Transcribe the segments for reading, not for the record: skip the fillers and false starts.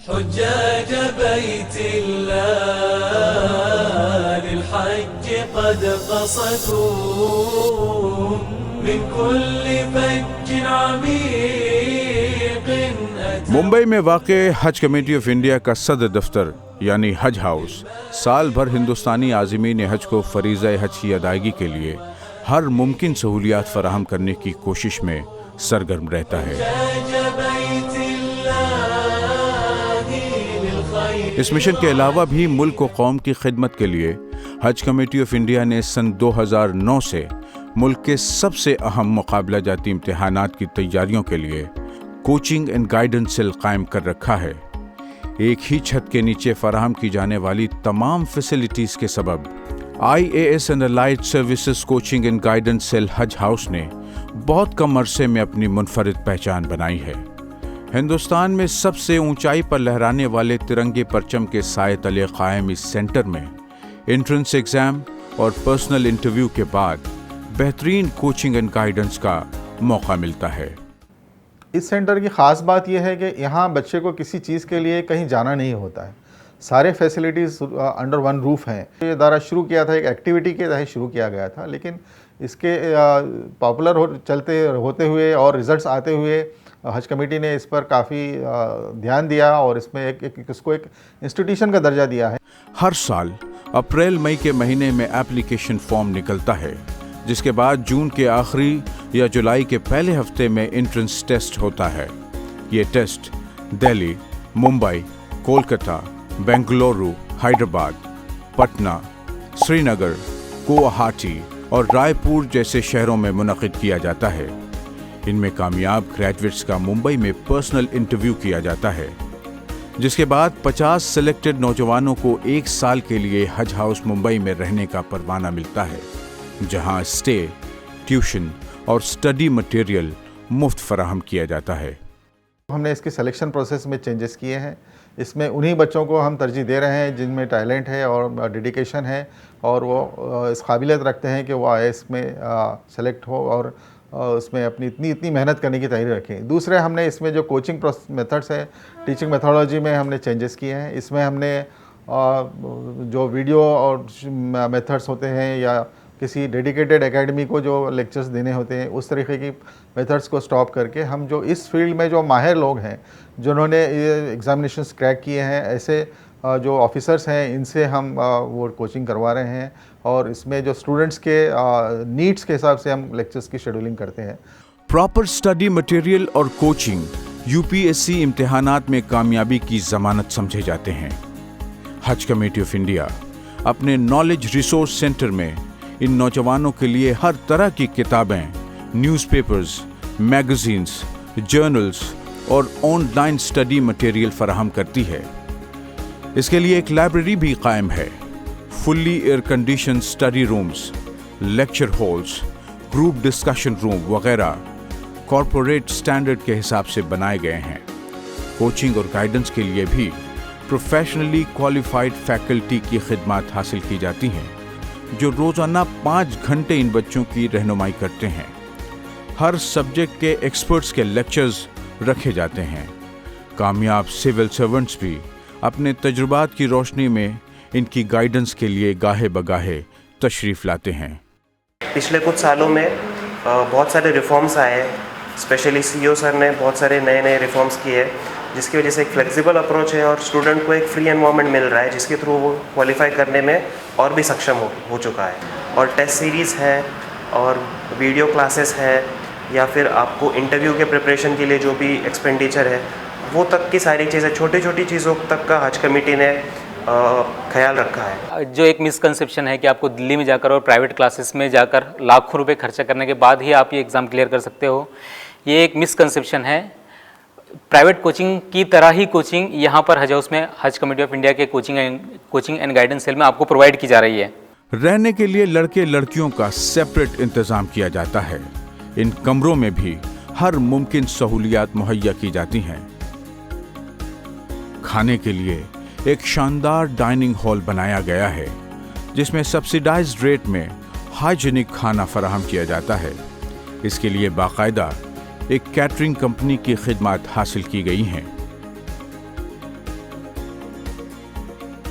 حجاج بيت الله للحج قد قصدوا من كل فج عميق ممبئی میں واقع حج کمیٹی آف انڈیا کا صدر دفتر یعنی حج ہاؤس سال بھر ہندوستانی عازمین حج کو فریضہ حج کی ادائیگی کے لیے ہر ممکن سہولیات فراہم کرنے کی کوشش میں سرگرم رہتا ہے۔ اس مشن کے علاوہ بھی ملک و قوم کی خدمت کے لیے حج کمیٹی آف انڈیا نے سن 2009 سے ملک کے سب سے اہم مقابلہ جاتی امتحانات کی تیاریوں کے لیے کوچنگ اینڈ گائیڈنس سیل قائم کر رکھا ہے۔ ایک ہی چھت کے نیچے فراہم کی جانے والی تمام فیسلٹیز کے سبب IAS and allied services coaching and guidance cell Haj House نے بہت کم عرصے میں اپنی منفرد پہچان بنائی ہے۔ ہندوستان میں سب سے اونچائی پر لہرانے والے ترنگے پرچم کے سائے تلے قائم اس سینٹر میں انٹرنس ایگزام اور پرسنل انٹرویو کے بعد بہترین کوچنگ اینڈ گائیڈنس کا موقع ملتا ہے۔ اس سینٹر کی خاص بات یہ ہے کہ یہاں بچے کو کسی چیز کے لیے کہیں جانا نہیں ہوتا ہے، سارے فیسلٹیز انڈر ون روف ہیں۔ یہ ادارہ شروع کیا تھا ایک ایکٹیویٹی کے تحت شروع کیا گیا تھا، لیکن اس کے پاپولر چلتے ہوتے ہوئے اور ریزلٹس آتے ہوئے حج کمیٹی نے اس پر کافی دھیان دیا اور اس میں اس کو ایک انسٹیٹیوشن کا درجہ دیا ہے۔ ہر سال اپریل مئی کے مہینے میں اپلیکیشن فارم نکلتا ہے، جس کے بعد جون کے آخری یا جولائی کے پہلے ہفتے میں انٹرنس ٹیسٹ ہوتا ہے۔ یہ ٹیسٹ دہلی، ممبئی، کولکتہ، بنگلورو، حیدرآباد، پٹنہ، سری نگر، گوہاٹی اور رائے پور جیسے شہروں میں منعقد کیا جاتا ہے۔ ان میں کامیاب گریجویٹس کا ممبئی میں پرسنل انٹرویو کیا جاتا ہے، جس کے بعد 50 سلیکٹڈ نوجوانوں کو 1 سال کے لیے حج ہاؤس ممبئی میں رہنے کا پروانہ ملتا ہے، جہاں اسٹے، ٹیوشن اور اسٹڈی مٹیریل مفت فراہم کیا جاتا ہے۔ ہم نے اس کے سلیکشن پروسیس میں چینجز کیے ہیں۔ اس میں انہی بچوں کو ہم ترجیح دے رہے ہیں جن میں ٹیلنٹ ہے اور ڈیڈیکیشن ہے اور وہ اس قابلیت رکھتے ہیں کہ وہ IAS میں سلیکٹ ہو اور اس میں اپنی اتنی محنت کرنے کی تیاری رکھیں۔ دوسرے ہم نے اس میں جو کوچنگ میتھڈس ہیں، ٹیچنگ میتھڈالوجی میں ہم نے چینجز کیے ہیں۔ اس میں ہم نے جو ویڈیو اور میتھڈس ہوتے ہیں یا کسی ڈیڈیکیٹڈ اکیڈمی کو جو لیکچرز دینے ہوتے ہیں، اس طریقے کی میتھڈس کو سٹاپ کر کے ہم جو اس فیلڈ میں جو ماہر لوگ ہیں جنہوں نے ایگزامینیشنز کریک کیے ہیں، ایسے جو آفیسرز ہیں، ان سے ہم وہ کوچنگ کروا رہے ہیں اور اس میں جو اسٹوڈنٹس کے نیڈس کے حساب سے ہم لیکچرز کی شیڈولنگ کرتے ہیں۔ پراپر اسٹڈی مٹیریل اور کوچنگ UPSC امتحانات میں کامیابی کی ضمانت سمجھے جاتے ہیں۔ حج کمیٹی آف انڈیا اپنے نالج ریسورس سینٹر میں ان نوجوانوں کے لیے ہر طرح کی کتابیں، نیوز پیپرز، میگزینز، جرنلز اور آن لائن اسٹڈی مٹیریل فراہم کرتی ہے۔ اس کے لیے ایک لائبریری بھی قائم ہے۔ Fully air condition study rooms, lecture halls, group discussion room وغیرہ کارپوریٹ اسٹینڈرڈ کے حساب سے بنائے گئے ہیں۔ کوچنگ اور گائیڈنس کے لیے بھی پروفیشنلی کوالیفائڈ فیکلٹی کی خدمات حاصل کی جاتی ہیں، جو روزانہ 5 گھنٹے ان بچوں کی رہنمائی کرتے ہیں۔ ہر سبجیکٹ کے ایکسپرٹس کے لیکچرز رکھے جاتے ہیں۔ کامیاب سول سرونٹس بھی اپنے تجربات کی روشنی میں ان کی گائیڈنس کے لیے گاہے بگاہے تشریف لاتے ہیں۔ پچھلے کچھ سالوں میں بہت سارے ریفارمز آئے ہیں، اسپیشلی CEO سر نے بہت سارے نئے ریفارمز کیے، جس کی وجہ سے ایک فلیکسیبل اپروچ ہے اور اسٹوڈنٹ کو ایک فری انوائرمنٹ مل رہا ہے، جس کے تھرو وہ کوالیفائی کرنے میں اور بھی سکشم ہو چکا ہے۔ اور ٹیسٹ سیریز ہے اور ویڈیو کلاسز ہے یا پھر آپ کو انٹرویو کے پریپریشن کے لیے جو بھی ایکسپینڈیچر ہے، وہ تک کی ساری چیزیں، چھوٹی چھوٹی چیزوں تک کا حج کمیٹی نے خیال رکھا ہے۔ جو ایک مسکنسیپشن ہے کہ آپ کو دلی میں جا کر اور پرائیویٹ کلاسز میں جا کر لاکھوں روپے خرچہ کرنے کے بعد ہی آپ یہ ایگزام کلیئر کر سکتے ہو، یہ ایک مسکنسیپشن ہے۔ پرائیویٹ کوچنگ کی طرح ہی کوچنگ یہاں پر حج ہاؤس میں حج کمیٹی آف انڈیا کے کوچنگ اینڈ گائیڈنس سیل میں آپ کو پرووائڈ کی جا رہی ہے۔ رہنے کے لیے لڑکے لڑکیوں کا سیپریٹ انتظام کیا جاتا ہے۔ ان کمروں میں بھی ہر ممکن سہولیات مہیا کی جاتی ہیں۔ کھانے کے لیے ایک شاندار ڈائننگ ہال بنایا گیا ہے، جس میں سبسیڈائزڈ ریٹ میں ہائیجینک کھانا فراہم کیا جاتا ہے۔ اس کے لیے باقاعدہ ایک کیٹرنگ کمپنی کی خدمات حاصل کی گئی ہیں۔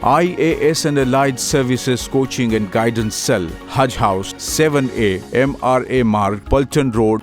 IAS and Allied Services Coaching and Guidance Cell, Hajj House 7A, MRA Marg, Pulton Road,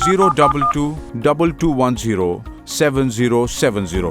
02222107070